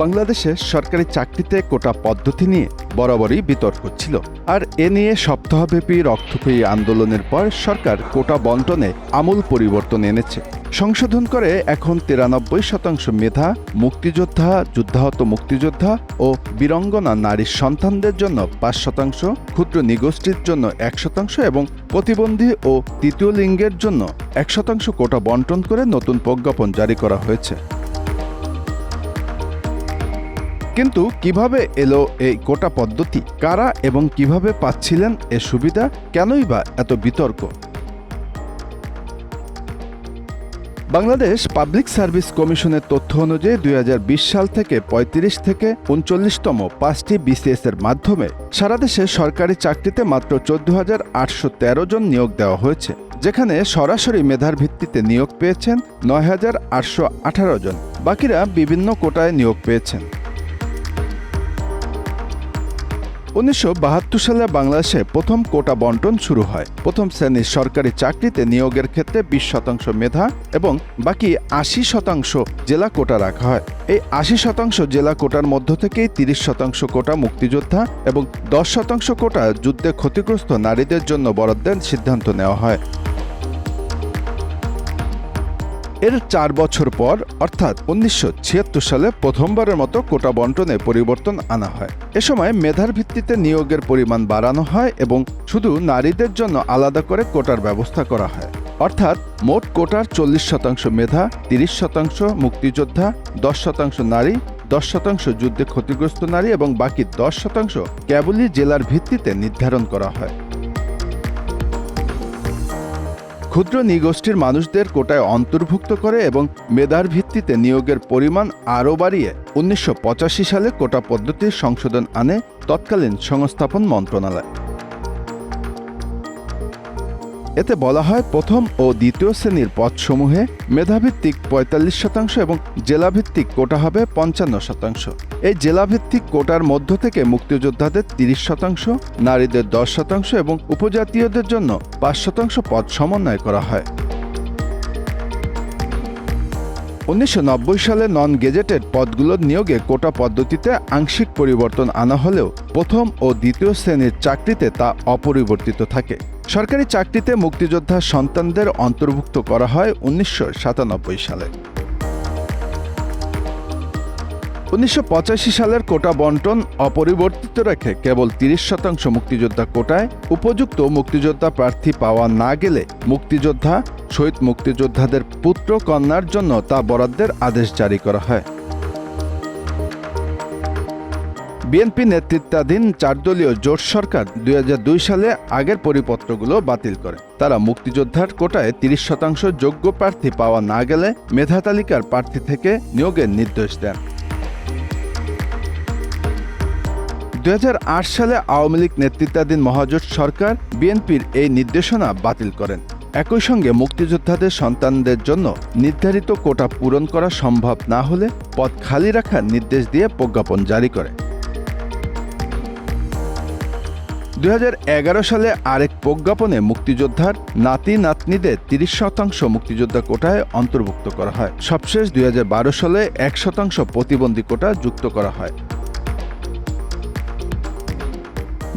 বাংলাদেশে সরকারি চাকরিতে কোটা পদ্ধতি নিয়ে বরাবরই বিতর্ক ছিল। আর এ নিয়ে সপ্তাহব্যাপী রক্তক্ষয়ী আন্দোলনের পর সরকার কোটা বণ্টনে আমূল পরিবর্তন এনেছে। সংশোধন করে এখন 93% মেধা, মুক্তিযোদ্ধা, যুদ্ধাহত মুক্তিযোদ্ধা ও বীরাঙ্গনা নারীর সন্তানদের জন্য 5%, ক্ষুদ্র নিগোষ্ঠীর জন্য 1% এবং প্রতিবন্ধী ও তৃতীয় লিঙ্গের জন্য 1% কোটা বণ্টন করে নতুন প্রজ্ঞাপন জারি করা হয়েছে। কিন্তু কিভাবে এলো এই কোটা পদ্ধতি, কারা এবং কিভাবে পাচ্ছিলেন এ সুবিধা, কেনই বা এত বিতর্ক? বাংলাদেশ পাবলিক সার্ভিস কমিশনের তথ্য অনুযায়ী 2020 সাল থেকে 35 থেকে 39তম 5টি বিসিএস এর মাধ্যমে সারা দেশে সরকারি চাকরিতে মাত্র 14,813 জন নিয়োগ দেওয়া হয়েছে, যেখানে সরাসরি মেধার ভিত্তিতে নিয়োগ পেয়েছেন 9,818 জন। বাকিরা বিভিন্ন কোটায় নিয়োগ পেয়েছেন। 1972 সালে বাংলাদেশে প্রথম কোটা বণ্টন শুরু হয়। প্রথম শ্রেণীর সরকারি চাকরিতে নিয়োগের ক্ষেত্রে 20% মেধা এবং বাকি 80% জেলা কোটা রাখা হয়। এই 80% জেলা কোটার মধ্য থেকেই 30% কোটা মুক্তিযোদ্ধা এবং 10% কোটা যুদ্ধে ক্ষতিগ্রস্ত নারীদের জন্য বরাদ্দের সিদ্ধান্ত নেওয়া হয়। এর 4 বছর পর অর্থাৎ 1976 সালে প্রথমবারের মতো কোটা বণ্টনে পরিবর্তন আনা হয়। এ সময় মেধার ভিত্তিতে নিয়োগের পরিমাণ বাড়ানো হয় এবং শুধু নারীদের জন্য আলাদা করে কোটার ব্যবস্থা করা হয়। অর্থাৎ মোট কোটার 40% মেধা, 30% মুক্তিযোদ্ধা, 10% নারী, 10% যুদ্ধে ক্ষতিগ্রস্ত নারী এবং বাকি 10% কেবলই জেলার ভিত্তিতে নির্ধারণ করা হয়। ক্ষুদ্র নিগোষ্ঠীর মানুষদের কোটায় অন্তর্ভুক্ত করে এবং মেধার ভিত্তিতে নিয়োগের পরিমাণ আরও বাড়িয়ে 1985 সালে কোটা পদ্ধতির সংশোধন আনে তৎকালীন সংস্থাপন মন্ত্রণালয়। এতে বলা হয়, প্রথম ও দ্বিতীয় শ্রেণীর পদসমূহে মেধাভিত্তিক 45% এবং জেলাভিত্তিক কোটা হবে 55%। এই জেলাভিত্তিক কোটার মধ্য থেকে মুক্তিযোদ্ধাদের 30%, নারীদের 10% এবং উপজাতীয়দের জন্য 5% পদ সমন্বয় করা হয়। 1990 সালে নন গেজেটেড পদগুলোর নিয়োগে কোটা পদ্ধতিতে আংশিক পরিবর্তন আনা হলেও প্রথম ও দ্বিতীয় শ্রেণীর চাকরিতে তা অপরিবর্তিত থাকে। সরকারি চাকরিতে মুক্তিযোদ্ধা সন্তানদের অন্তর্ভুক্ত করা হয় 1997 সালে। 1985 সালের কোটা বণ্টন অপরিবর্তিত রেখে কেবল 30% মুক্তিযোদ্ধা কোটায় উপযুক্ত মুক্তিযোদ্ধা প্রার্থী পাওয়া না গেলে মুক্তিযোদ্ধা, শহীদ মুক্তিযোদ্ধাদের পুত্র কন্যার জন্য তা বরাদ্দের আদেশ জারি করা হয়। বিএনপি নেতৃত্বাধীন 4 দলীয় জোট সরকার 2002 সালে আগের পরিপত্রগুলো বাতিল করে। তারা মুক্তিযোদ্ধার কোটায় 30% যোগ্য প্রার্থী পাওয়া না গেলে মেধা তালিকার প্রার্থী থেকে নিয়োগের নির্দেশ দেন। 2008 সালে আওয়ামী লীগ নেতৃত্বাধীন মহাজোট সরকার বিএনপির এই নির্দেশনা বাতিল করেন। একই সঙ্গে মুক্তিযোদ্ধাদের সন্তানদের জন্য নির্ধারিত কোটা পূরণ করা সম্ভব না হলে পদ খালি রাখার নির্দেশ দিয়ে প্রজ্ঞাপন জারি করে। 2011 সালে আরেক প্রজ্ঞাপনে মুক্তিযোদ্ধার নাতি নাতনিদের 30% মুক্তিযোদ্ধা কোটায় অন্তর্ভুক্ত করা হয়। সবশেষ 2012 সালে 1% প্রতিবন্ধী কোটা যুক্ত করা হয়।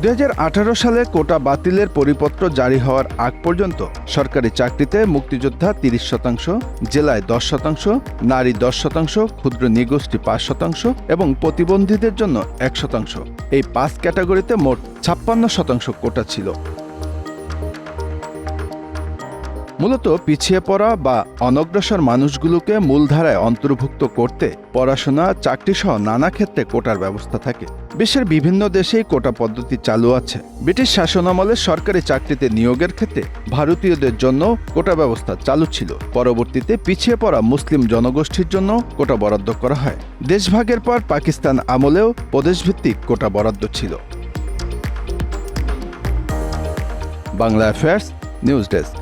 2018 সালে কোটা বাতিলের পরিপত্র জারি হওয়ার আগ পর্যন্ত সরকারি চাকরিতে মুক্তিযোদ্ধা 30%, জেলায় 10%, নারী 10%, ক্ষুদ্র নিগোষ্ঠী 5% এবং প্রতিবন্ধীদের জন্য 1%। এই 5 ক্যাটাগরিতে মোট 56% কোটা ছিল। মূলত পিছিয়ে পড়া বা অনগ্রসর মানুষগুলোকে মূলধারায় অন্তর্ভুক্ত করতে পড়াশোনা, চাকরিসহ নানা ক্ষেত্রে কোটার ব্যবস্থা থাকে। বিশ্বের বিভিন্ন দেশেই কোটা পদ্ধতি চালু আছে। ব্রিটিশ শাসনামলে সরকারি চাকরিতে নিয়োগের ক্ষেত্রে ভারতীয়দের জন্য কোটা ব্যবস্থা চালু ছিল। পরবর্তীতে পিছিয়ে পড়া মুসলিম জনগোষ্ঠীর জন্য কোটা বরাদ্দ করা হয়। দেশভাগের পর পাকিস্তান আমলেও প্রদেশভিত্তিক কোটা বরাদ্দ ছিল। Bangla affairs, news desk.